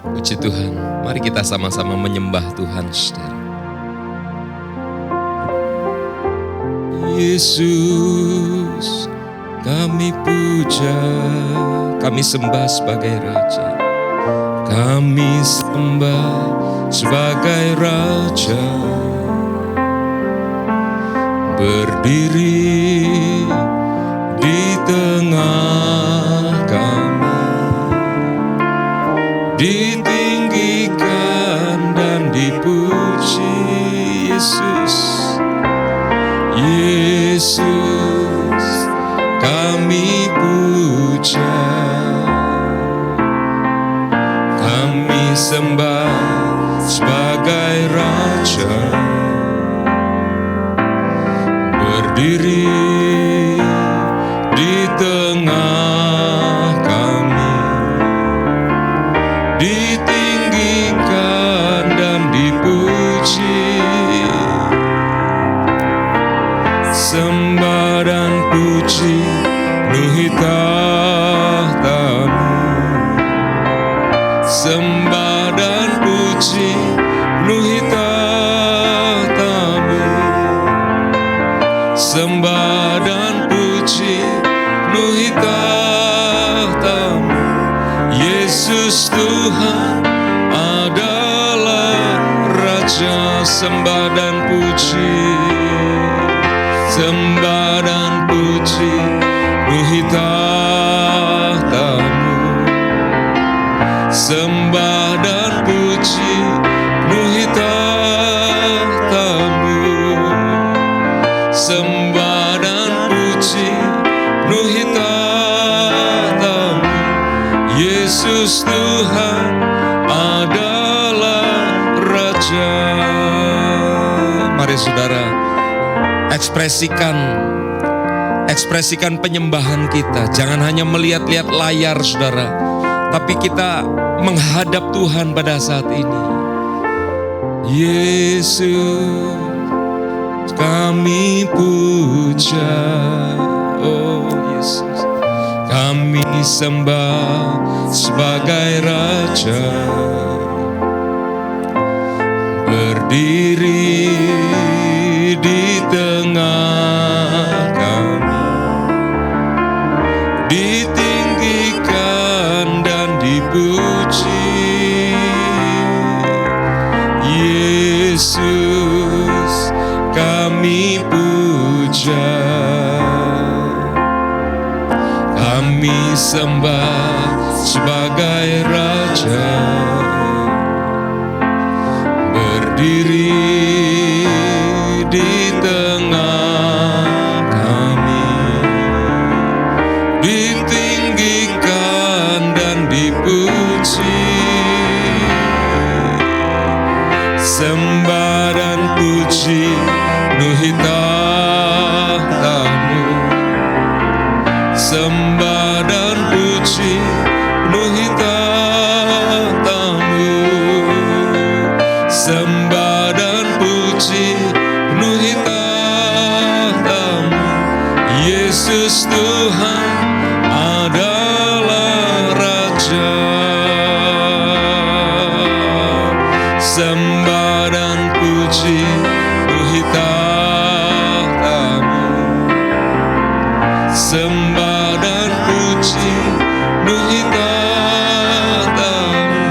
Puji Tuhan, mari kita sama-sama menyembah Tuhan, saudara. Yesus, kami puja, kami sembah sebagai Raja. Kami sembah sebagai Raja. Berdiri di tengah kami, ditinggikan dan dipuji. Yesus, Yesus, kami puja, kami sembah sebagai Raja. Berdiri di tengah kami, ditinggikan dan dipuji. Sembah dan puji penuhi tahta-Mu. Sembah dan puji penuhi tahta-Mu. Sembah dan puji penuhi tahta-Mu. Yesus Tuhan adalah Raja. Sembah dan puji, sembah dan puji penuhi tahta-Mu. Sembah dan puji penuhi tahta-Mu. Sembah dan puji penuhi tahta-Mu. Yesus Tuhan adalah Raja. Mari saudara, ekspresikan penyembahan kita. Jangan hanya melihat-lihat layar, saudara, tapi kita menghadap Tuhan pada saat ini. Yesus, kami puja, oh Yesus, kami sembah sebagai Raja. Berdiri di tengah kami, ditinggikan dan dipuji. Yesus, kami puja, kami sembah sebagai Raja. Berdiri di tengah kami, ditinggikan dan dipuji. Sembah dan puji penuhi tahta-Mu. Sembah dan puji penuhi tahta-Mu. Sembah dan puji penuhi tahta-Mu. Yesus Tuhan adalah Raja. Sembah dan puji penuhi tahta-Mu. Sembah dan puji penuhi tahta-Mu.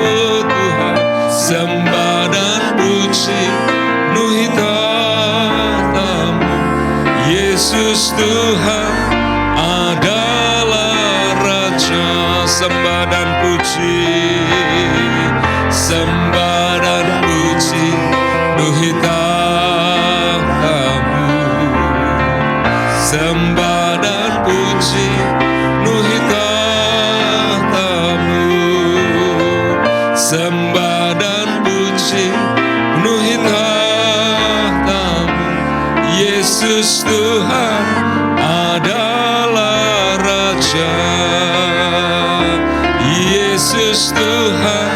Oh Tuhan, sembah dan puji penuhi tahta-Mu. Yesus Tuhan adalah Raja. Sembah dan puji, sembah dan puji penuhi tahta-Mu. Sembah dan puji penuhi tahta-Mu. Sembah dan puji penuhi tahta-Mu. Yesus Tuhan adalah Raja. Yesus Tuhan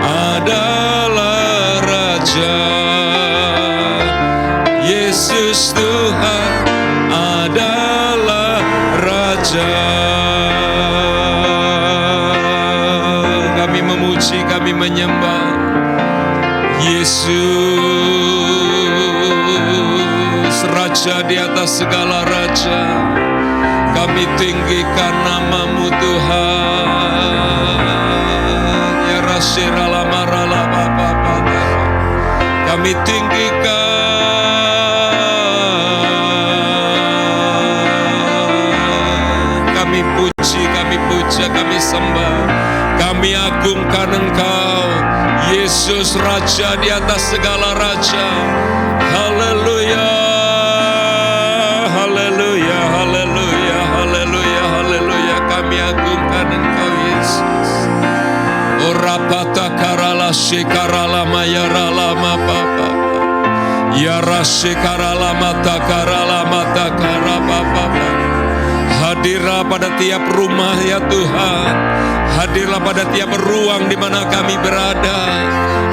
adalah Raja. Yesus Tuhan adalah Raja. Kami kami memuji, kami menyembah. Yesus, Raja di atas segala raja, kami tinggikan nama-Mu Tuhan. Ya Rasyirala marala Bapa, kami tinggikan. Kami puji, kami puja, kami sembah, kami agungkan Engkau, Yesus Raja di atas segala raja. Haleluya, haleluya, haleluya, haleluya, haleluya. Kami agungkan Engkau, Yesus. Orapata karala shekarala mayarala mapapa, yara shekarala mata karala mata karapapa. Hadirlah pada tiap rumah ya Tuhan. Hadirlah pada tiap ruang di mana kami berada.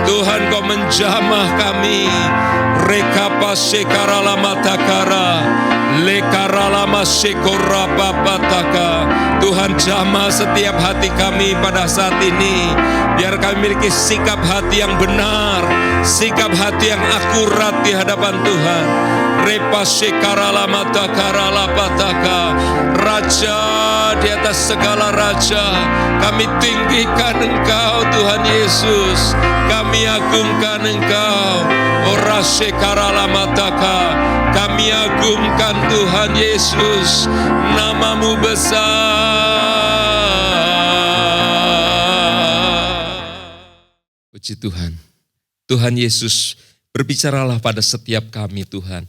Tuhan, Kau menjamah kami. Rekapa sekarala matakara, lekarala masekora papataka. Tuhan, jamah setiap hati kami pada saat ini. Biar kami memiliki sikap hati yang benar, sikap hati yang akurat di hadapan Tuhan. Repa sekarala matakarala pataka. Raja di atas segala raja, kami tinggikan Engkau Tuhan Yesus, kami agungkan Engkau. Ora sekarala mataka, kami agungkan Tuhan Yesus, nama-Mu besar. Puji Tuhan. Tuhan Yesus, berbicaralah pada setiap kami Tuhan.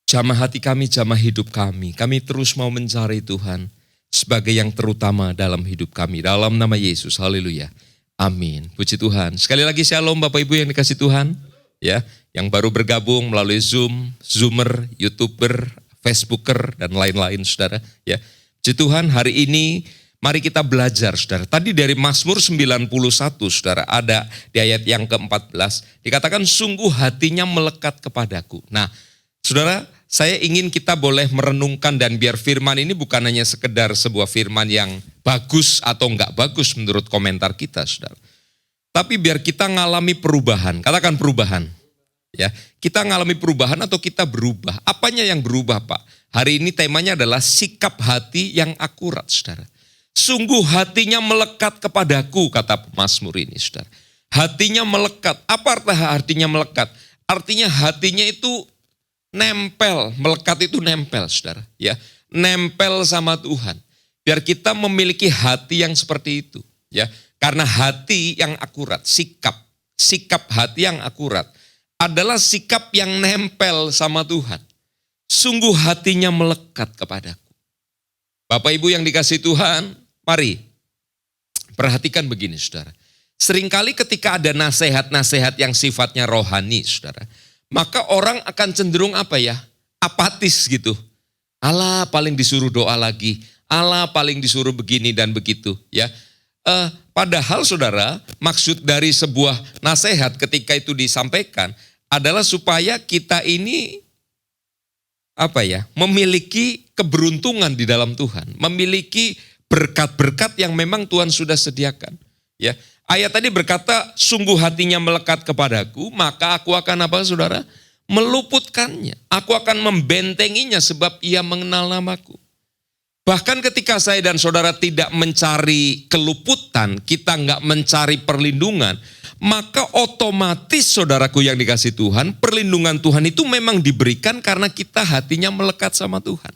Jamah hati kami, jamah hidup kami. Kami terus mau mencari Tuhan sebagai yang terutama dalam hidup kami. Dalam nama Yesus, haleluya. Amin. Puji Tuhan. Sekali lagi shalom Bapak Ibu yang dikasih Tuhan. Ya, yang baru bergabung melalui Zoom, Zoomer, YouTuber, Facebooker, dan lain-lain saudara. Ya, puji Tuhan, hari ini mari kita belajar saudara. Tadi dari Mazmur 91 saudara, ada di ayat yang ke-14. Dikatakan sungguh hatinya melekat kepadaku. Nah, saudara, saya ingin kita boleh merenungkan dan biar firman ini bukan hanya sekedar sebuah firman yang bagus atau enggak bagus menurut komentar kita, saudara. Tapi biar kita ngalami perubahan, katakan perubahan. Ya, kita ngalami perubahan atau kita berubah. Apanya yang berubah, Pak? Hari ini temanya adalah sikap hati yang akurat, saudara. Sungguh hatinya melekat kepadaku, kata Mazmur ini, saudara. Hatinya melekat. Apa artinya melekat? Artinya hatinya itu nempel, melekat itu nempel, saudara. Ya, nempel sama Tuhan. Biar kita memiliki hati yang seperti itu. Ya, karena hati yang akurat, sikap hati yang akurat adalah sikap yang nempel sama Tuhan. Sungguh hatinya melekat kepadaku. Bapak Ibu yang dikasih Tuhan, mari perhatikan begini, saudara. Seringkali ketika ada nasihat-nasihat yang sifatnya rohani, saudara, maka orang akan cenderung apa ya? Apatis gitu. Allah paling disuruh doa lagi. Allah paling disuruh begini dan begitu. Ya, padahal saudara, maksud dari sebuah nasihat ketika itu disampaikan adalah supaya kita ini apa ya? Memiliki keberuntungan di dalam Tuhan. Memiliki berkat-berkat yang memang Tuhan sudah sediakan. Ya, ayat tadi berkata, sungguh hatinya melekat kepadaku, maka aku akan apa saudara? Meluputkannya. Aku akan membentenginya sebab ia mengenal namaku. Bahkan ketika saya dan saudara tidak mencari keluputan, kita nggak mencari perlindungan, maka otomatis saudaraku yang dikasih Tuhan, perlindungan Tuhan itu memang diberikan karena kita hatinya melekat sama Tuhan.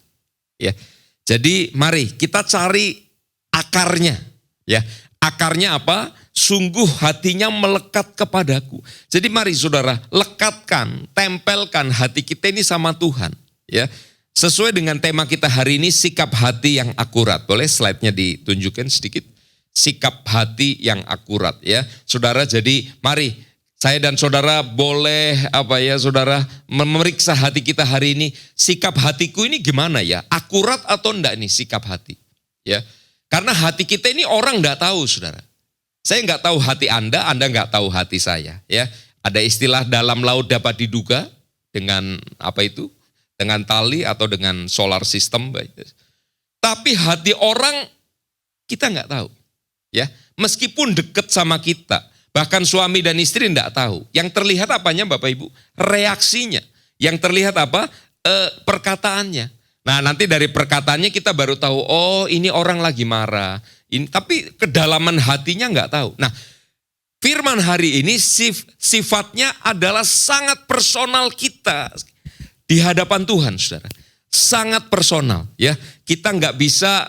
Ya, jadi mari kita cari akarnya. Ya, akarnya apa? Sungguh hatinya melekat kepadaku. Jadi mari saudara, lekatkan, tempelkan hati kita ini sama Tuhan. Ya, sesuai dengan tema kita hari ini, sikap hati yang akurat. Boleh slide-nya ditunjukkan sedikit? Sikap hati yang akurat ya. Saudara, jadi mari saya dan saudara boleh apa ya saudara memeriksa hati kita hari ini. Sikap hatiku ini gimana ya? Akurat atau enggak nih sikap hati? Ya. Karena hati kita ini orang enggak tahu saudara. Saya enggak tahu hati Anda enggak tahu hati saya ya. Ada istilah dalam laut dapat diduga dengan apa itu? Dengan tali atau dengan solar system. Tapi hati orang kita nggak tahu. Ya, meskipun deket sama kita, bahkan suami dan istri tidak tahu. Yang terlihat apanya Bapak Ibu? Reaksinya. Yang terlihat apa? Perkataannya. Nah nanti dari perkataannya kita baru tahu, oh ini orang lagi marah. Tapi kedalaman hatinya nggak tahu. Nah firman hari ini sifatnya adalah sangat personal kita di hadapan Tuhan, saudara. Sangat personal, ya. Kita nggak bisa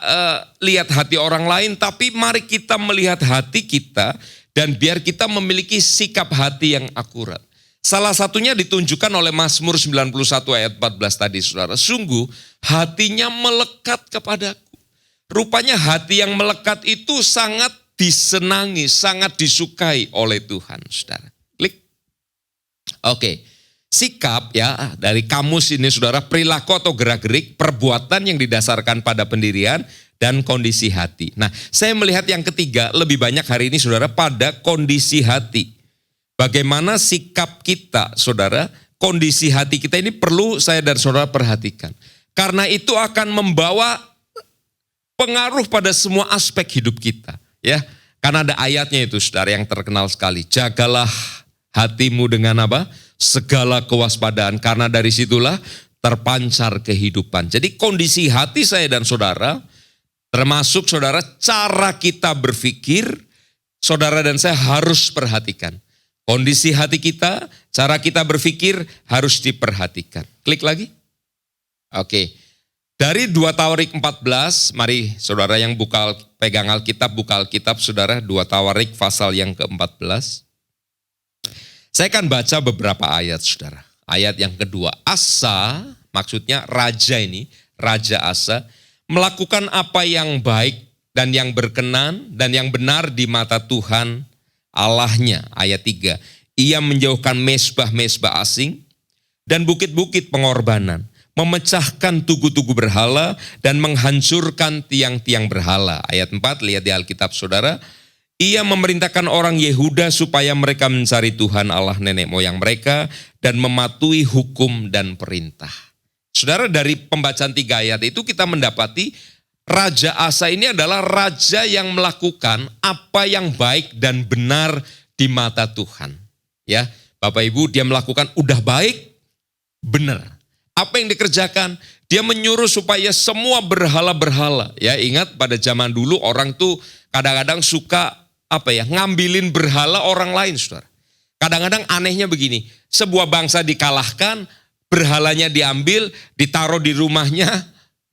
lihat hati orang lain, tapi mari kita melihat hati kita dan biar kita memiliki sikap hati yang akurat. Salah satunya ditunjukkan oleh Mazmur 91 ayat 14 tadi, saudara. Sungguh hatinya melekat kepadaku. Rupanya hati yang melekat itu sangat disenangi, sangat disukai oleh Tuhan, saudara. Klik. Oke. Sikap ya dari kamus ini saudara, perilaku atau gerak-gerik, perbuatan yang didasarkan pada pendirian dan kondisi hati. Nah saya melihat yang ketiga lebih banyak hari ini saudara pada kondisi hati. Bagaimana sikap kita saudara, kondisi hati kita ini perlu saya dan saudara perhatikan. Karena itu akan membawa pengaruh pada semua aspek hidup kita. Ya, karena ada ayatnya itu saudara yang terkenal sekali. Jagalah hatimu dengan apa? Segala kewaspadaan, karena dari situlah terpancar kehidupan. Jadi kondisi hati saya dan saudara, termasuk saudara cara kita berpikir, saudara dan saya harus perhatikan. Kondisi hati kita, cara kita berpikir harus diperhatikan. Klik lagi. Oke. Dari 2 Tawarik 14, mari saudara yang pegang Alkitab, buka Alkitab saudara, 2 Tawarik pasal yang ke-14. Saya akan baca beberapa ayat saudara. Ayat yang kedua, Asa, maksudnya raja ini, Raja Asa, melakukan apa yang baik dan yang berkenan dan yang benar di mata Tuhan Allahnya. Ayat 3, ia menjauhkan mezbah-mezbah asing dan bukit-bukit pengorbanan, memecahkan tugu-tugu berhala dan menghancurkan tiang-tiang berhala. Ayat 4, lihat di Alkitab saudara. Ia memerintahkan orang Yehuda supaya mereka mencari Tuhan Allah nenek moyang mereka dan mematuhi hukum dan perintah. Saudara, dari pembacaan 3 ayat itu kita mendapati Raja Asa ini adalah raja yang melakukan apa yang baik dan benar di mata Tuhan. Ya, Bapak Ibu, dia melakukan udah baik, benar. Apa yang dikerjakan? Dia menyuruh supaya semua berhala-berhala. Ya, ingat pada zaman dulu orang tuh kadang-kadang suka ngambilin berhala orang lain, saudara. Kadang-kadang anehnya begini, sebuah bangsa dikalahkan, berhalanya diambil, ditaruh di rumahnya,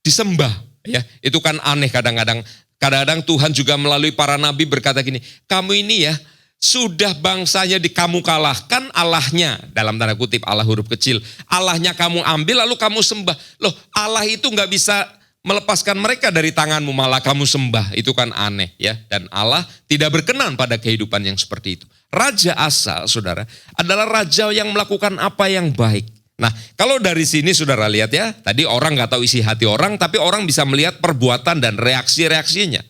disembah. Ya, itu kan aneh kadang-kadang. Kadang-kadang Tuhan juga melalui para nabi berkata gini, kamu ini ya, sudah bangsanya kamu kalahkan, Allahnya, dalam tanda kutip Allah huruf kecil, Allahnya kamu ambil lalu kamu sembah. Loh, Allah itu gak bisa melepaskan mereka dari tanganmu, malah kamu sembah. Itu kan aneh ya. Dan Allah tidak berkenan pada kehidupan yang seperti itu. Raja Asa, saudara, adalah raja yang melakukan apa yang baik. Nah, kalau dari sini saudara lihat ya, tadi orang gak tahu isi hati orang, tapi orang bisa melihat perbuatan dan reaksi-reaksinya.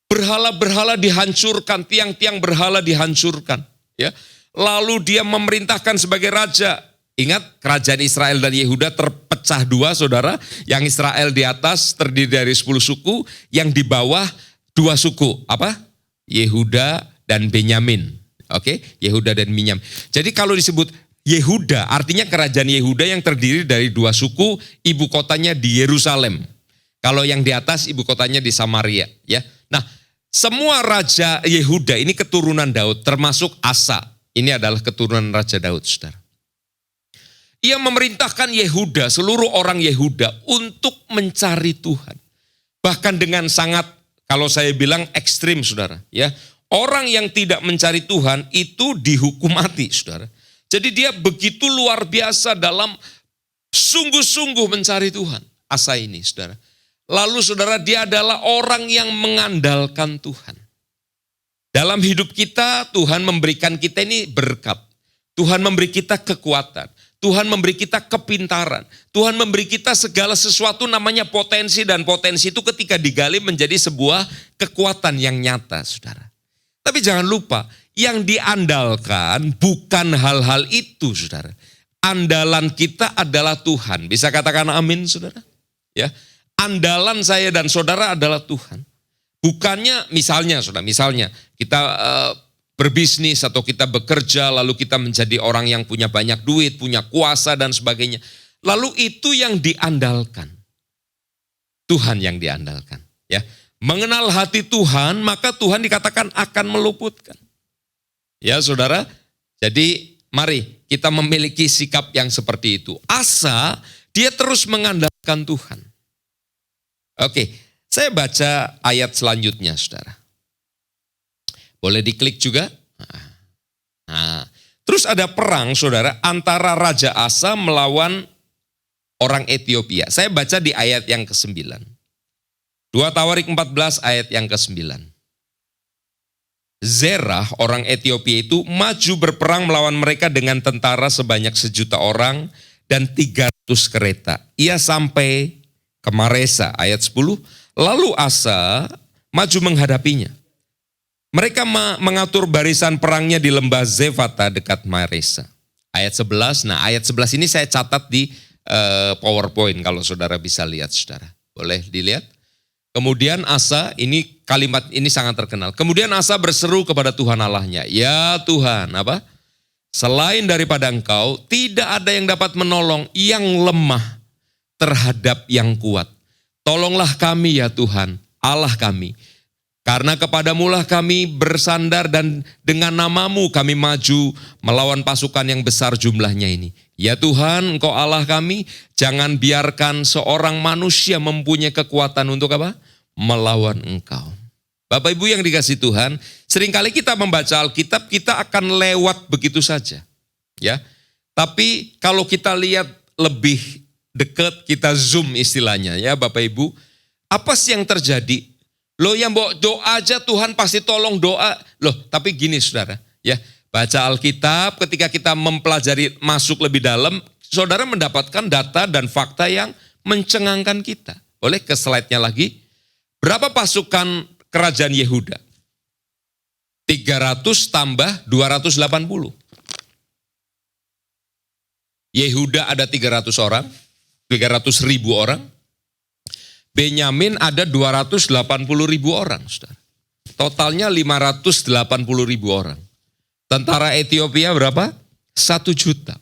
Berhala-berhala dihancurkan, tiang-tiang berhala dihancurkan. Ya, lalu dia memerintahkan sebagai raja. Ingat, kerajaan Israel dan Yehuda terpecah 2 saudara. Yang Israel di atas terdiri dari 10 suku, yang di bawah 2 suku. Apa? Yehuda dan Benyamin. Oke, Yehuda dan Binyam. Jadi kalau disebut Yehuda, artinya kerajaan Yehuda yang terdiri dari 2 suku, ibu kotanya di Yerusalem. Kalau yang di atas ibu kotanya di Samaria. Ya, nah semua raja Yehuda ini keturunan Daud, termasuk Asa. Ini adalah keturunan Raja Daud, saudara. Ia memerintahkan Yehuda, seluruh orang Yehuda untuk mencari Tuhan. Bahkan dengan sangat, kalau saya bilang ekstrim saudara. Ya, orang yang tidak mencari Tuhan itu dihukum mati saudara. Jadi dia begitu luar biasa dalam sungguh-sungguh mencari Tuhan. Asa ini saudara. Lalu saudara, dia adalah orang yang mengandalkan Tuhan. Dalam hidup kita, Tuhan memberikan kita ini berkat. Tuhan memberi kita kekuatan. Tuhan memberi kita kepintaran. Tuhan memberi kita segala sesuatu namanya potensi, dan potensi itu ketika digali menjadi sebuah kekuatan yang nyata, saudara. Tapi jangan lupa, yang diandalkan bukan hal-hal itu, saudara. Andalan kita adalah Tuhan. Bisa katakan amin, saudara? Ya, andalan saya dan saudara adalah Tuhan. Bukannya misalnya kita berbisnis atau kita bekerja lalu kita menjadi orang yang punya banyak duit, punya kuasa dan sebagainya. Lalu itu yang diandalkan. Tuhan yang diandalkan, ya. Mengenal hati Tuhan, maka Tuhan dikatakan akan meluputkan. Ya, Saudara. Jadi mari kita memiliki sikap yang seperti itu. Asa, dia terus mengandalkan Tuhan. Oke, saya baca ayat selanjutnya, Saudara. Boleh diklik juga. Nah, terus ada perang, Saudara, antara Raja Asa melawan orang Ethiopia. Saya baca di ayat yang ke-9. 2 Tawarik 14 ayat yang ke-9. Zerah orang Ethiopia itu maju berperang melawan mereka dengan tentara sebanyak 1.000.000 orang dan 300 kereta. Ia sampai ke Maresa ayat 10. Lalu Asa maju menghadapinya. Mereka mengatur barisan perangnya di lembah Zefata dekat Maresa. Ayat 11, nah ayat 11 ini saya catat di PowerPoint kalau saudara bisa lihat, saudara. Boleh dilihat? Kemudian Asa, ini kalimat ini sangat terkenal. Kemudian Asa berseru kepada Tuhan Allahnya. Ya Tuhan, apa? Selain daripada Engkau, tidak ada yang dapat menolong yang lemah terhadap yang kuat. Tolonglah kami ya Tuhan, Allah kami. Karena kepadamulah kami bersandar dan dengan namamu kami maju melawan pasukan yang besar jumlahnya ini. Ya Tuhan, Engkau Allah kami, jangan biarkan seorang manusia mempunyai kekuatan untuk apa? Melawan Engkau. Bapak Ibu yang dikasihi Tuhan, seringkali kita membaca Alkitab, kita akan lewat begitu saja. Ya, tapi kalau kita lihat lebih dekat, kita zoom istilahnya ya Bapak Ibu, apa sih yang terjadi? Loh yang bawa doa aja Tuhan pasti tolong doa. Loh tapi gini saudara ya, baca Alkitab ketika kita mempelajari masuk lebih dalam, saudara mendapatkan data dan fakta yang mencengangkan kita. Boleh ke slide-nya lagi. Berapa pasukan kerajaan Yehuda? 300 tambah 280. Yehuda ada 300 orang, 300.000 orang. Benyamin ada 280.000 orang, saudara. Totalnya 580.000 orang. Tentara Ethiopia berapa? 1 juta.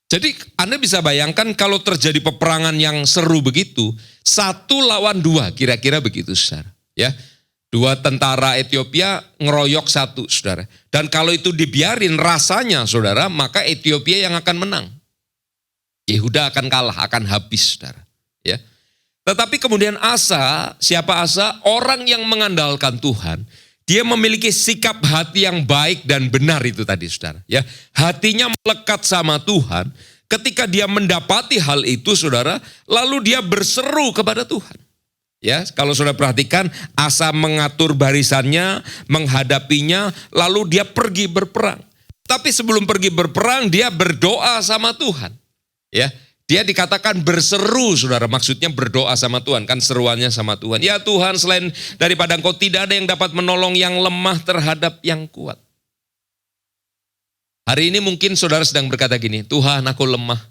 Jadi Anda bisa bayangkan kalau terjadi peperangan yang seru begitu, 1 lawan 2, kira-kira begitu, saudara. Ya, 2 tentara Ethiopia ngeroyok 1, saudara. Dan kalau itu dibiarin rasanya, saudara, maka Ethiopia yang akan menang. Yehuda akan kalah, akan habis, saudara. Ya. Tetapi kemudian Asa, siapa Asa? Orang yang mengandalkan Tuhan. Dia memiliki sikap hati yang baik dan benar itu tadi saudara. Ya, hatinya melekat sama Tuhan. Ketika dia mendapati hal itu saudara, lalu dia berseru kepada Tuhan. Ya, kalau saudara perhatikan, Asa mengatur barisannya, menghadapinya, lalu dia pergi berperang. Tapi sebelum pergi berperang, dia berdoa sama Tuhan. Ya. Dia dikatakan berseru, saudara. Maksudnya berdoa sama Tuhan. Kan seruannya sama Tuhan. Ya Tuhan, selain daripada Engkau tidak ada yang dapat menolong yang lemah terhadap yang kuat. Hari ini mungkin saudara sedang berkata gini, Tuhan aku lemah.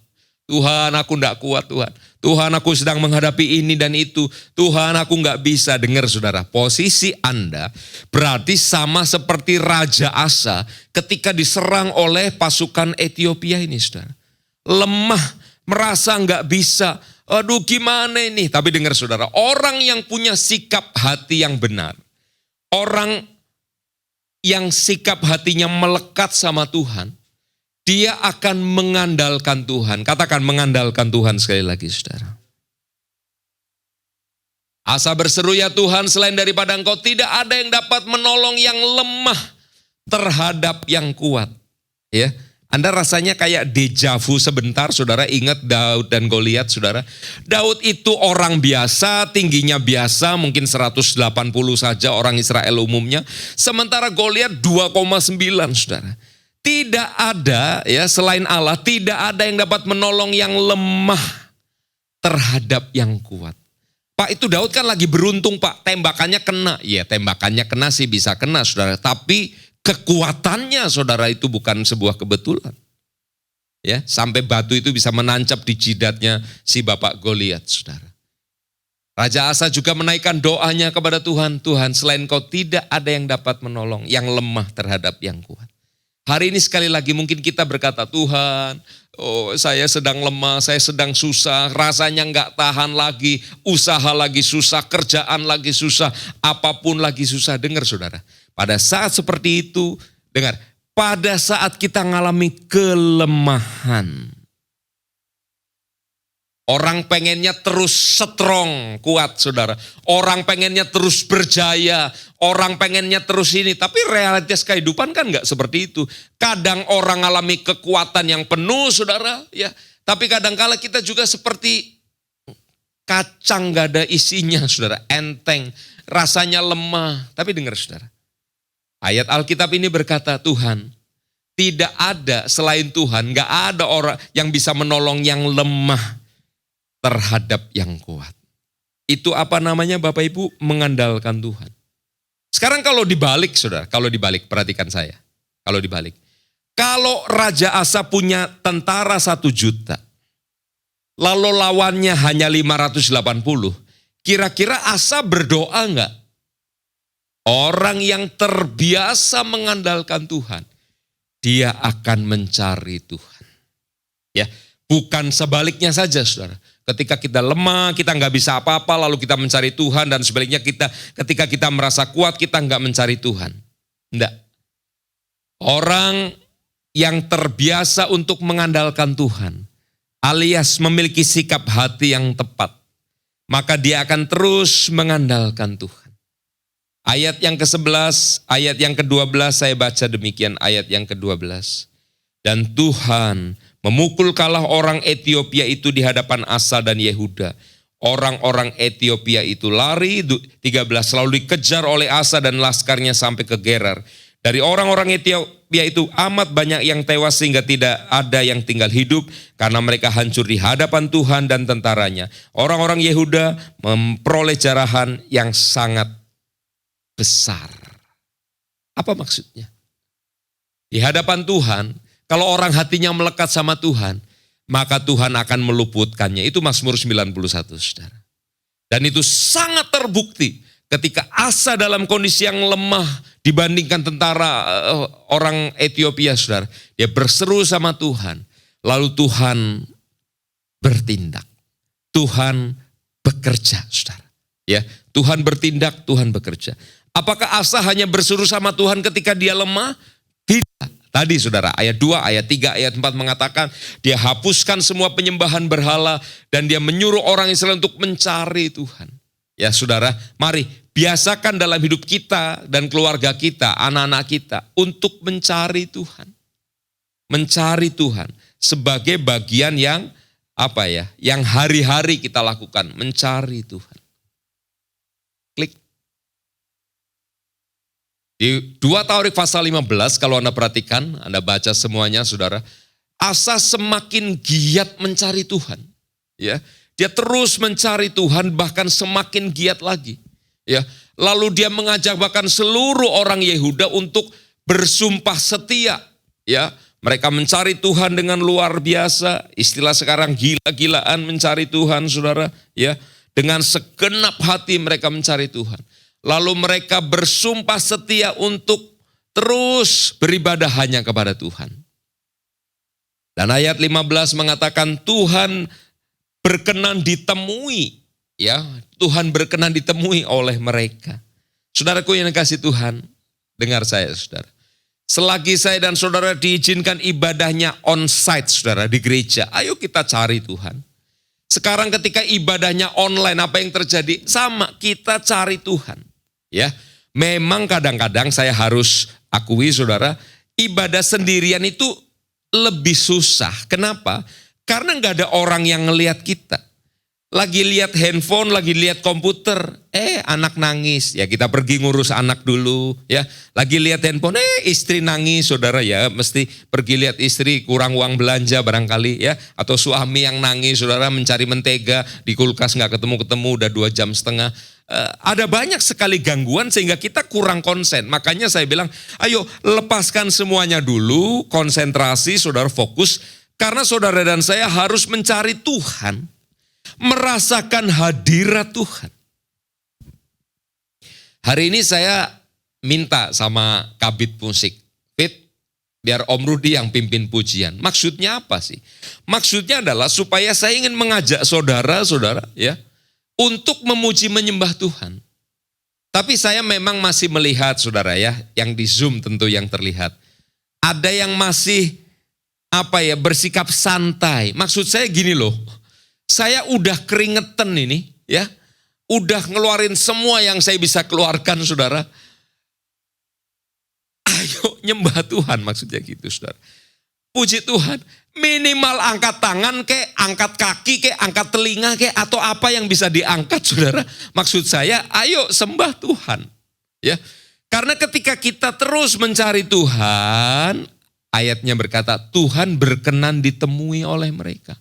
Tuhan aku enggak kuat Tuhan. Tuhan aku sedang menghadapi ini dan itu. Tuhan aku enggak bisa. Dengar saudara, posisi Anda berarti sama seperti Raja Asa ketika diserang oleh pasukan Ethiopia ini saudara. Lemah. Merasa nggak bisa, aduh gimana ini. Tapi dengar saudara, orang yang punya sikap hati yang benar, orang yang sikap hatinya melekat sama Tuhan, dia akan mengandalkan Tuhan. Katakan mengandalkan Tuhan sekali lagi saudara. Asa berseru, ya Tuhan selain daripada Engkau tidak ada yang dapat menolong yang lemah terhadap yang kuat. Ya. Anda rasanya kayak dejavu sebentar, saudara ingat Daud dan Goliat, saudara. Daud itu orang biasa, tingginya biasa, mungkin 180 saja orang Israel umumnya. Sementara Goliat 2,9, saudara. Tidak ada, ya selain Allah, tidak ada yang dapat menolong yang lemah terhadap yang kuat. Pak itu Daud kan lagi beruntung Pak, tembakannya kena. Ya tembakannya kena sih bisa kena, saudara. Tapi kekuatannya saudara itu bukan sebuah kebetulan. Ya, sampai batu itu bisa menancap di jidatnya si bapak Goliat, saudara. Raja Asa juga menaikkan doanya kepada Tuhan. Tuhan, selain Kau tidak ada yang dapat menolong yang lemah terhadap yang kuat. Hari ini sekali lagi mungkin kita berkata, Tuhan, saya sedang lemah, saya sedang susah, rasanya nggak tahan lagi, usaha lagi susah, kerjaan lagi susah, apapun lagi susah. Dengar saudara, pada saat seperti itu, dengar, pada saat kita mengalami kelemahan, orang pengennya terus strong, kuat saudara. Orang pengennya terus berjaya. Orang pengennya terus ini. Tapi realitas kehidupan kan enggak seperti itu. Kadang orang alami kekuatan yang penuh saudara. Ya. Tapi kadangkala kita juga seperti kacang gak ada isinya saudara. Enteng, rasanya lemah. Tapi dengar saudara. Ayat Alkitab ini berkata, Tuhan, tidak ada selain Tuhan. Gak ada orang yang bisa menolong yang lemah terhadap yang kuat. Itu apa namanya Bapak Ibu? Mengandalkan Tuhan. Sekarang kalau dibalik saudara, kalau dibalik, perhatikan saya. Kalau dibalik. Kalau Raja Asa punya tentara 1 juta, lalu lawannya hanya 580, kira-kira Asa berdoa enggak? Orang yang terbiasa mengandalkan Tuhan, dia akan mencari Tuhan. Ya, bukan sebaliknya saja saudara. Ketika kita lemah, kita nggak bisa apa-apa, lalu kita mencari Tuhan, dan sebaliknya ketika kita merasa kuat, kita nggak mencari Tuhan. Enggak. Orang yang terbiasa untuk mengandalkan Tuhan, alias memiliki sikap hati yang tepat, maka dia akan terus mengandalkan Tuhan. Ayat yang ke-11, ayat yang ke-12, saya baca demikian ayat yang ke-12. Dan Tuhan memukul kalah orang Etiopia itu di hadapan Asa dan Yehuda. Orang-orang Etiopia itu lari, 13, lalu dikejar oleh Asa dan laskarnya sampai ke Gerar. Dari orang-orang Etiopia itu amat banyak yang tewas sehingga tidak ada yang tinggal hidup karena mereka hancur di hadapan Tuhan dan tentaranya. Orang-orang Yehuda memperoleh jarahan yang sangat besar. Apa maksudnya? Di hadapan Tuhan, kalau orang hatinya melekat sama Tuhan, maka Tuhan akan meluputkannya. Itu Mazmur 91, saudara. Dan itu sangat terbukti ketika Asa dalam kondisi yang lemah dibandingkan tentara orang Etiopia, saudara. Dia berseru sama Tuhan, lalu Tuhan bertindak. Tuhan bekerja, saudara. Ya, Tuhan bertindak, Tuhan bekerja. Apakah Asa hanya berseru sama Tuhan ketika dia lemah? Tidak. Tadi saudara, ayat 2, ayat 3, ayat 4 mengatakan dia hapuskan semua penyembahan berhala dan dia menyuruh orang Israel untuk mencari Tuhan. Ya saudara, mari biasakan dalam hidup kita dan keluarga kita, anak-anak kita untuk mencari Tuhan. Mencari Tuhan sebagai bagian yang yang hari-hari kita lakukan, mencari Tuhan. Klik. Di 2 Tawarik pasal 15, kalau Anda perhatikan, Anda baca semuanya saudara, Asa semakin giat mencari Tuhan. Ya, dia terus mencari Tuhan, bahkan semakin giat lagi. Ya, lalu dia mengajak bahkan seluruh orang Yehuda untuk bersumpah setia. Ya, mereka mencari Tuhan dengan luar biasa. Istilah sekarang gila-gilaan mencari Tuhan, saudara. Ya, dengan segenap hati mereka mencari Tuhan. Lalu mereka bersumpah setia untuk terus beribadah hanya kepada Tuhan. Dan ayat 15 mengatakan Tuhan berkenan ditemui. Ya, Tuhan berkenan ditemui oleh mereka. Saudaraku yang dikasihi Tuhan, dengar saya saudara. Selagi saya dan saudara diizinkan ibadahnya on-site saudara di gereja, ayo kita cari Tuhan. Sekarang ketika ibadahnya online, apa yang terjadi? Sama, kita cari Tuhan. Ya, memang kadang-kadang saya harus akui saudara, ibadah sendirian itu lebih susah. Kenapa? Karena nggak ada orang yang ngelihat kita. Lagi lihat handphone, lagi lihat komputer, anak nangis, ya kita pergi ngurus anak dulu, ya. Lagi lihat handphone, istri nangis, saudara ya, mesti pergi lihat istri kurang uang belanja barangkali, ya. Atau suami yang nangis, saudara mencari mentega di kulkas nggak ketemu-ketemu, udah 2 jam setengah. Ada banyak sekali gangguan sehingga kita kurang konsen. Makanya saya bilang, ayo lepaskan semuanya dulu, konsentrasi, saudara fokus, karena saudara dan saya harus mencari Tuhan. merasakan hadirat Tuhan. Hari ini saya minta sama kabit musik, Fit, biar Om Rudi yang pimpin pujian. Maksudnya apa sih? Maksudnya adalah supaya saya ingin mengajak saudara-saudara ya untuk memuji menyembah Tuhan. Tapi saya memang masih melihat saudara ya, yang di Zoom tentu yang terlihat. Ada yang masih bersikap santai. Maksud saya gini loh, saya udah keringetan ini ya. Udah ngeluarin semua yang saya bisa keluarkan saudara. Ayo nyembah Tuhan maksudnya gitu saudara. Puji Tuhan, minimal angkat tangan kek, angkat kaki kek, angkat telinga kek, atau apa yang bisa diangkat saudara. Maksud saya ayo sembah Tuhan. Ya, karena ketika kita terus mencari Tuhan, ayatnya berkata Tuhan berkenan ditemui oleh mereka.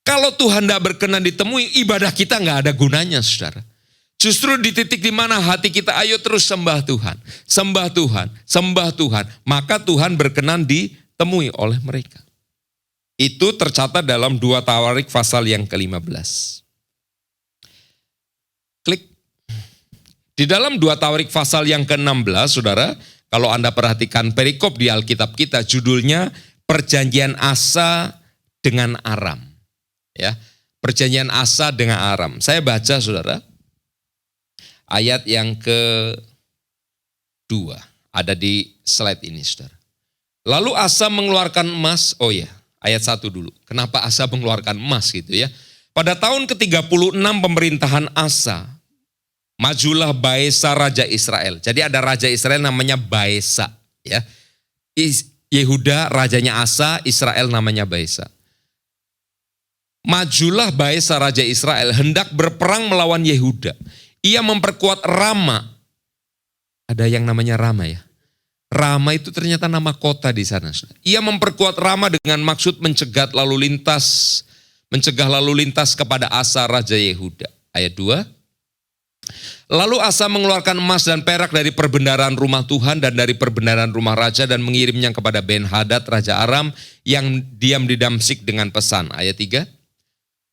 Kalau Tuhan tidak berkenan ditemui, ibadah kita nggak ada gunanya, saudara. Justru di titik di mana hati kita, ayo terus sembah Tuhan, sembah Tuhan, sembah Tuhan. Maka Tuhan berkenan ditemui oleh mereka. Itu tercatat dalam 2 Tawarik pasal yang ke-15. Klik. Di dalam 2 Tawarik pasal yang ke-16, saudara, kalau Anda perhatikan perikop di Alkitab kita, judulnya Perjanjian Asa dengan Aram. Ya, perjanjian Asa dengan Aram. Saya baca saudara, ayat yang ke-2, ada di slide ini saudara. Lalu Asa mengeluarkan emas, ayat 1 dulu. Kenapa Asa mengeluarkan emas gitu ya. Pada tahun ke-36 pemerintahan Asa, majulah Baesa Raja Israel. Jadi ada Raja Israel namanya Baesa. Ya. Yehuda rajanya Asa, Israel namanya Baesa. Majulah Baesa Raja Israel hendak berperang melawan Yehuda. Ia memperkuat Rama. Ada yang namanya Rama ya. Rama itu ternyata nama kota di sana. Ia memperkuat Rama dengan maksud mencegah lalu lintas kepada Asa Raja Yehuda. Ayat 2. Lalu Asa mengeluarkan emas dan perak dari perbendaharaan rumah Tuhan dan dari perbendaharaan rumah raja dan mengirimnya kepada Ben-Hadad Raja Aram yang diam di Damsik dengan pesan. Ayat 3.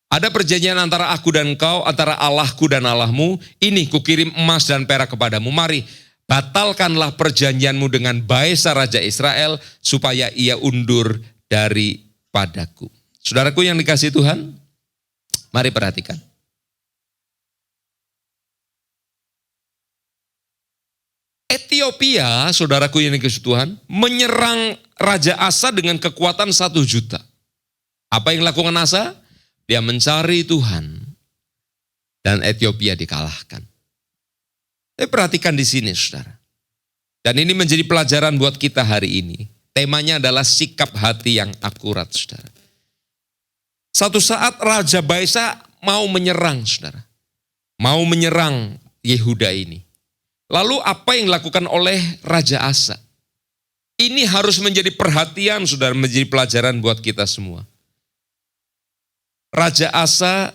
Ada perjanjian antara aku dan engkau, antara Allahku dan Allahmu. Ini kukirim emas dan perak kepadamu. Mari, batalkanlah perjanjianmu dengan Baesa Raja Israel, supaya ia undur daripadaku. Saudaraku yang dikasihi Tuhan, mari perhatikan. Ethiopia, saudaraku yang dikasihi Tuhan, menyerang Raja Asa dengan kekuatan 1 juta. Apa yang dilakukan Asa? Dia mencari Tuhan dan Ethiopia dikalahkan. Saya perhatikan di sini saudara. Dan ini menjadi pelajaran buat kita hari ini. Temanya adalah sikap hati yang akurat saudara. Satu saat Raja Baesa mau menyerang saudara. Mau menyerang Yehuda ini. Lalu apa yang dilakukan oleh Raja Asa? Ini harus menjadi perhatian saudara, menjadi pelajaran buat kita semua. Raja Asa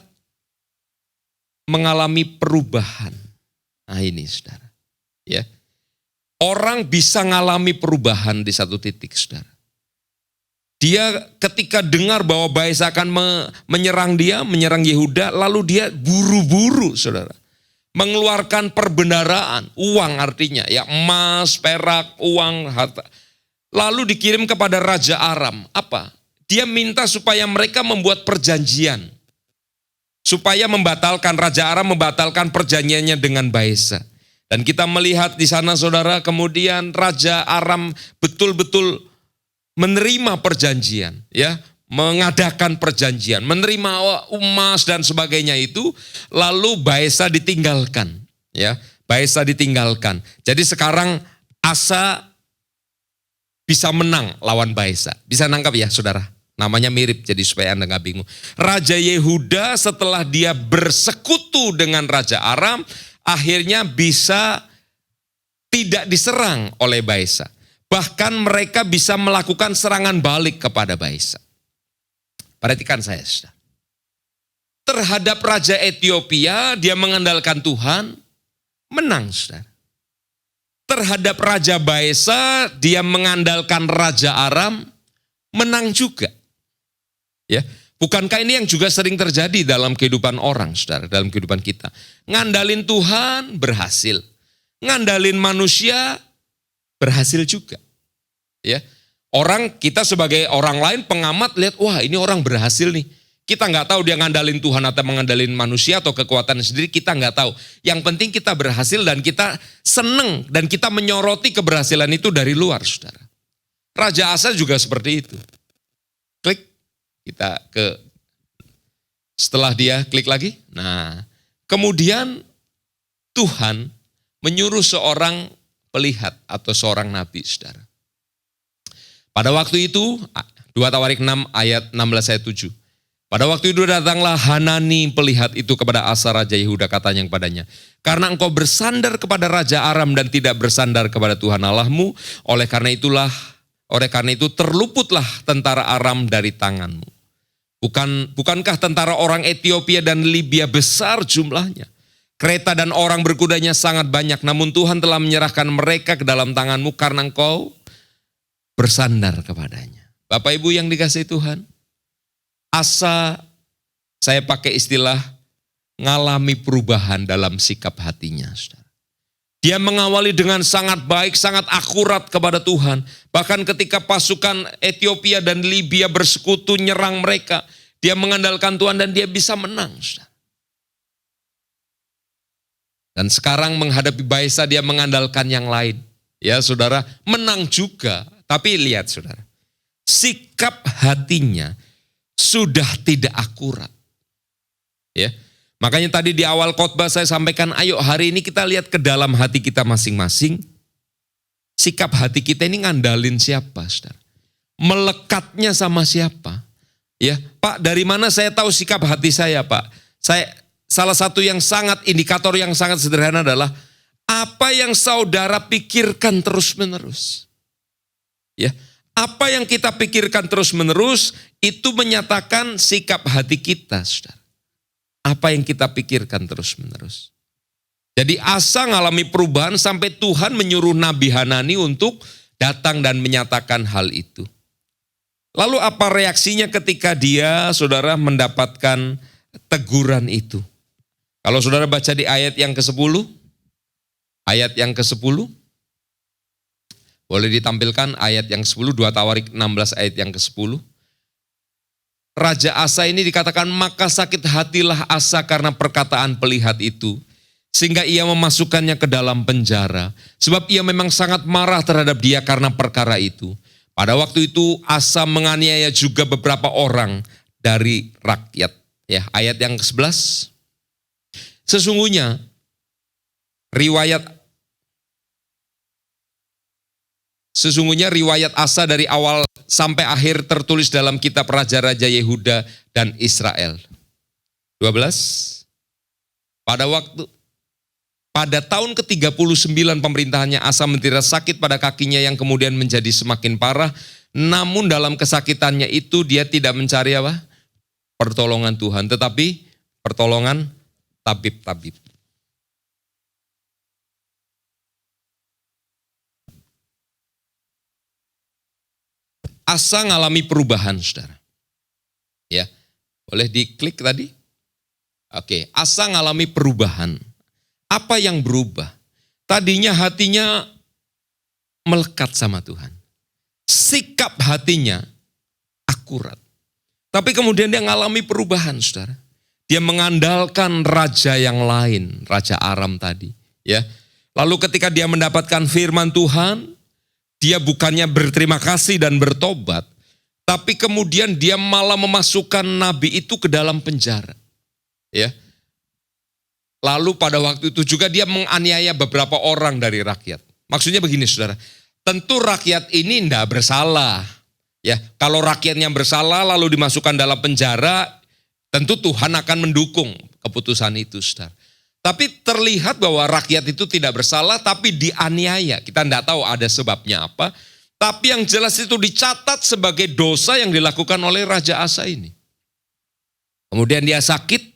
mengalami perubahan. Nah ini saudara. Ya. Orang bisa mengalami perubahan di satu titik saudara. Dia ketika dengar bahwa Baesa akan menyerang Yehuda, lalu dia buru-buru saudara. Mengeluarkan perbendaharaan, uang artinya, ya emas, perak, uang, harta. Lalu dikirim kepada Raja Aram. Apa? Dia minta supaya mereka membuat perjanjian. Supaya Raja Aram membatalkan perjanjiannya dengan Baesa. Dan kita melihat di sana saudara, kemudian Raja Aram betul-betul menerima perjanjian. Ya, mengadakan perjanjian, menerima emas dan sebagainya itu. Lalu Baesa ditinggalkan. Ya, Baesa ditinggalkan. Jadi sekarang Asa bisa menang lawan Baesa. Bisa nangkap ya saudara? Namanya mirip, jadi supaya Anda nggak bingung. Raja Yehuda setelah dia bersekutu dengan Raja Aram, akhirnya bisa tidak diserang oleh Baesa. Bahkan mereka bisa melakukan serangan balik kepada Baesa. Perhatikan saya, saudara. Terhadap Raja Ethiopia, dia mengandalkan Tuhan, menang, saudara. Terhadap Raja Baesa, dia mengandalkan Raja Aram, menang juga. Ya, Bukankah ini yang juga sering terjadi dalam kehidupan orang, saudara, dalam kehidupan kita? Ngandalin Tuhan berhasil, ngandalin manusia berhasil juga. Ya, kita sebagai orang lain pengamat lihat, wah ini orang berhasil nih. Kita nggak tahu dia ngandalin Tuhan atau mengandalin manusia atau kekuatan sendiri, kita nggak tahu. Yang penting kita berhasil dan kita seneng dan kita menyoroti keberhasilan itu dari luar, saudara. Raja Asa juga seperti itu. Klik, kita setelah dia klik lagi. Nah, kemudian Tuhan menyuruh seorang pelihat atau seorang nabi, saudara. Pada waktu itu, 2 Tawarik 6 ayat 16 ayat 7. Pada waktu itu datanglah Hanani pelihat itu kepada Asa Raja Yehuda, katanya kepadanya, karena engkau bersandar kepada Raja Aram dan tidak bersandar kepada Tuhan Allahmu, oleh karena itu terluputlah tentara Aram dari tanganmu. Bukankah tentara orang Ethiopia dan Libya besar jumlahnya? Kereta dan orang berkudanya sangat banyak, namun Tuhan telah menyerahkan mereka ke dalam tanganmu karena engkau bersandar kepadanya. Bapak Ibu yang dikasihi Tuhan, Asa, saya pakai istilah, ngalami perubahan dalam sikap hatinya, saudara. Dia mengawali dengan sangat baik, sangat akurat kepada Tuhan. Bahkan ketika pasukan Ethiopia dan Libya bersekutu nyerang mereka, dia mengandalkan Tuhan dan dia bisa menang, saudara. Dan sekarang menghadapi Baisa dia mengandalkan yang lain. Ya saudara, menang juga. Tapi lihat saudara, sikap hatinya sudah tidak akurat. Ya. Makanya tadi di awal khotbah saya sampaikan, ayo hari ini kita lihat ke dalam hati kita masing-masing. Sikap hati kita ini ngandalin siapa, saudara? Melekatnya sama siapa? Ya, Pak, dari mana saya tahu sikap hati saya, Pak? Salah satu yang sangat indikator yang sangat sederhana adalah apa yang saudara pikirkan terus-menerus. Ya, apa yang kita pikirkan terus-menerus itu menyatakan sikap hati kita, saudara. Apa yang kita pikirkan terus-menerus. Jadi Asa ngalami perubahan sampai Tuhan menyuruh Nabi Hanani untuk datang dan menyatakan hal itu. Lalu apa reaksinya ketika dia, saudara, mendapatkan teguran itu? Kalau saudara baca di ayat yang ke-10, boleh ditampilkan ayat yang 10, 2 Tawarik 16 ayat yang ke-10. Raja Asa ini dikatakan, maka sakit hatilah Asa karena perkataan pelihat itu, sehingga ia memasukkannya ke dalam penjara. Sebab ia memang sangat marah terhadap dia karena perkara itu. Pada waktu itu Asa menganiaya juga beberapa orang dari rakyat. Ya, ayat yang ke-11. Sesungguhnya riwayat Asa dari awal sampai akhir tertulis dalam kitab Raja-Raja Yehuda dan Israel. 12. Pada tahun ke-39 pemerintahannya Asa menderita sakit pada kakinya yang kemudian menjadi semakin parah. Namun dalam kesakitannya itu dia tidak mencari apa? Pertolongan Tuhan, tetapi pertolongan tabib-tabib. Asa ngalami perubahan, saudara. Ya, boleh diklik tadi? Oke, Asa ngalami perubahan. Apa yang berubah? Tadinya hatinya melekat sama Tuhan. Sikap hatinya akurat. Tapi kemudian dia ngalami perubahan, saudara. Dia mengandalkan raja yang lain, Raja Aram tadi. Ya, lalu ketika dia mendapatkan firman Tuhan, dia bukannya berterima kasih dan bertobat, tapi kemudian dia malah memasukkan nabi itu ke dalam penjara. Ya. Lalu pada waktu itu juga dia menganiaya beberapa orang dari rakyat. Maksudnya begini, saudara, tentu rakyat ini tidak bersalah. Ya, kalau rakyatnya bersalah lalu dimasukkan dalam penjara, tentu Tuhan akan mendukung keputusan itu, saudara. Tapi terlihat bahwa rakyat itu tidak bersalah, tapi dianiaya. Kita tidak tahu ada sebabnya apa. Tapi yang jelas itu dicatat sebagai dosa yang dilakukan oleh Raja Asa ini. Kemudian dia sakit.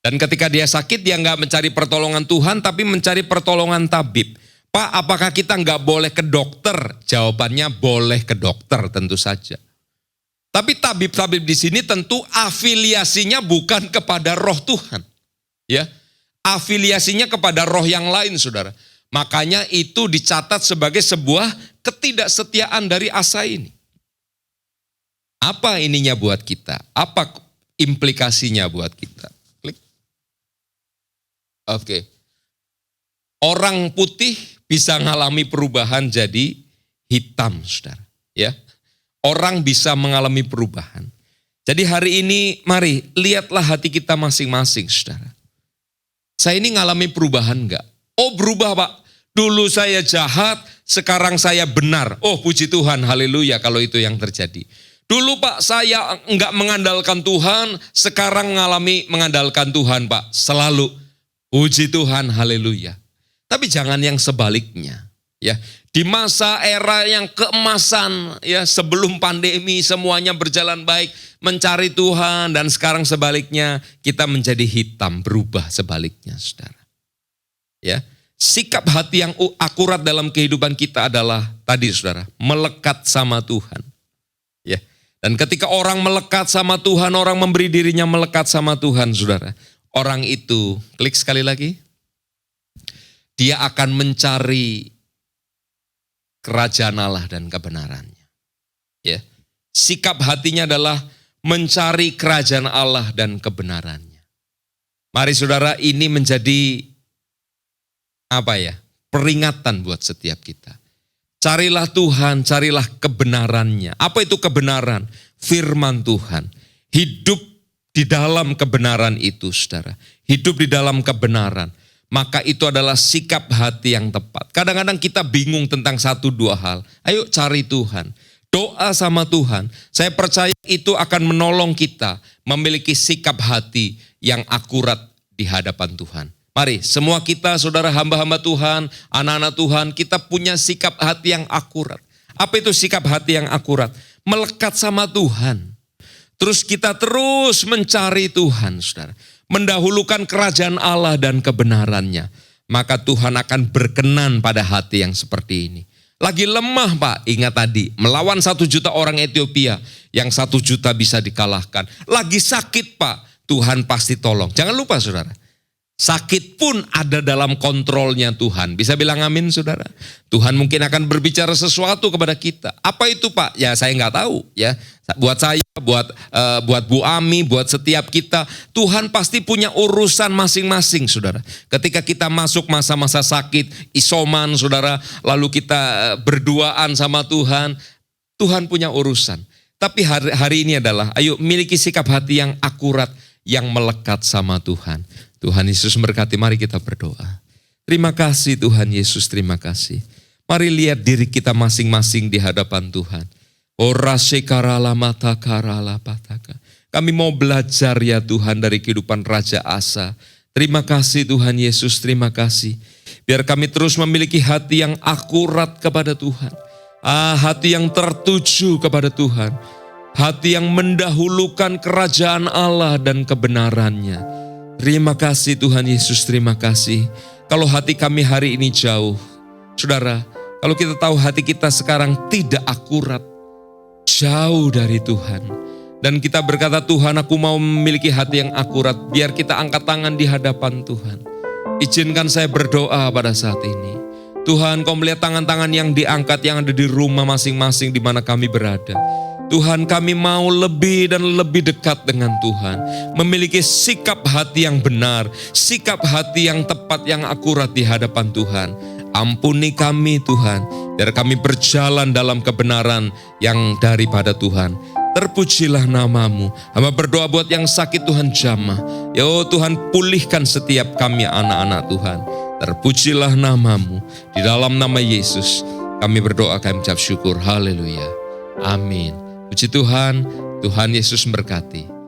Dan ketika dia sakit, dia nggak mencari pertolongan Tuhan, tapi mencari pertolongan tabib. Pak, apakah kita nggak boleh ke dokter? Jawabannya boleh ke dokter, tentu saja. Tapi tabib-tabib di sini tentu afiliasinya bukan kepada roh Tuhan. Ya, afiliasinya kepada roh yang lain, saudara. Makanya itu dicatat sebagai sebuah ketidaksetiaan dari asa ini. Apa ininya buat kita? Apa implikasinya buat kita? Klik. Oke. Orang putih bisa mengalami perubahan jadi hitam, saudara. Ya, orang bisa mengalami perubahan. Jadi hari ini mari lihatlah hati kita masing-masing, saudara. Saya ini ngalami perubahan enggak? Oh, berubah, Pak. Dulu saya jahat, sekarang saya benar. Oh, puji Tuhan, haleluya kalau itu yang terjadi. Dulu, Pak, saya enggak mengandalkan Tuhan, sekarang mengandalkan Tuhan, Pak. Selalu. Puji Tuhan, haleluya. Tapi jangan yang sebaliknya. Ya, di masa era yang keemasan, ya, sebelum pandemi semuanya berjalan baik, mencari Tuhan, dan sekarang sebaliknya kita menjadi hitam, berubah sebaliknya, saudara. Ya, sikap hati yang akurat dalam kehidupan kita adalah tadi, saudara, melekat sama Tuhan. Ya, dan ketika orang melekat sama Tuhan, orang memberi dirinya melekat sama Tuhan, saudara. Orang itu, klik sekali lagi, dia akan mencari kerajaan Allah dan kebenarannya. Ya, sikap hatinya adalah mencari kerajaan Allah dan kebenarannya. Mari saudara, ini menjadi peringatan buat setiap kita. Carilah Tuhan, carilah kebenarannya. Apa itu kebenaran? Firman Tuhan. Hidup di dalam kebenaran itu, saudara. Hidup di dalam kebenaran. Maka itu adalah sikap hati yang tepat. Kadang-kadang kita bingung tentang 1-2 hal. Ayo cari Tuhan. Doa sama Tuhan. Saya percaya itu akan menolong kita memiliki sikap hati yang akurat di hadapan Tuhan. Mari semua kita, saudara, hamba-hamba Tuhan, anak-anak Tuhan, kita punya sikap hati yang akurat. Apa itu sikap hati yang akurat? Melekat sama Tuhan. Terus kita terus mencari Tuhan, saudara. Mendahulukan kerajaan Allah dan kebenarannya. Maka Tuhan akan berkenan pada hati yang seperti ini. Lagi lemah, Pak, ingat tadi, melawan 1 juta orang Ethiopia, yang 1 juta bisa dikalahkan. Lagi sakit, Pak, Tuhan pasti tolong. Jangan lupa, saudara. Sakit pun ada dalam kontrolnya Tuhan. Bisa bilang amin, saudara? Tuhan mungkin akan berbicara sesuatu kepada kita. Apa itu, Pak? Ya saya nggak tahu. Ya, buat saya, buat Bu Ami, buat setiap kita, Tuhan pasti punya urusan masing-masing, saudara. Ketika kita masuk masa-masa sakit, isoman, saudara, lalu kita berduaan sama Tuhan, Tuhan punya urusan. Tapi hari ini adalah, ayo miliki sikap hati yang akurat, yang melekat sama Tuhan. Tuhan Yesus memberkati, mari kita berdoa. Terima kasih Tuhan Yesus, terima kasih. Mari lihat diri kita masing-masing di hadapan Tuhan. Kami mau belajar ya Tuhan dari kehidupan Raja Asa. Terima kasih Tuhan Yesus, terima kasih. Biar kami terus memiliki hati yang akurat kepada Tuhan. Hati yang tertuju kepada Tuhan. Hati yang mendahulukan kerajaan Allah dan kebenarannya. Terima kasih Tuhan Yesus, terima kasih. Kalau hati kami hari ini jauh, saudara, kalau kita tahu hati kita sekarang tidak akurat, jauh dari Tuhan. Dan kita berkata, Tuhan, aku mau memiliki hati yang akurat, biar kita angkat tangan di hadapan Tuhan. Izinkan saya berdoa pada saat ini. Tuhan, Kau melihat tangan-tangan yang diangkat, yang ada di rumah masing-masing di mana kami berada. Tuhan, kami mau lebih dan lebih dekat dengan Tuhan. Memiliki sikap hati yang benar, sikap hati yang tepat, yang akurat di hadapan Tuhan. Ampuni kami Tuhan, biar kami berjalan dalam kebenaran yang daripada Tuhan. Terpujilah namamu. Hamba berdoa buat yang sakit, Tuhan jamah. Ya Tuhan, pulihkan setiap kami anak-anak Tuhan. Terpujilah namamu. Di dalam nama Yesus kami berdoa, kami ucap syukur. Haleluya. Amin. Puji Tuhan, Tuhan Yesus memberkati.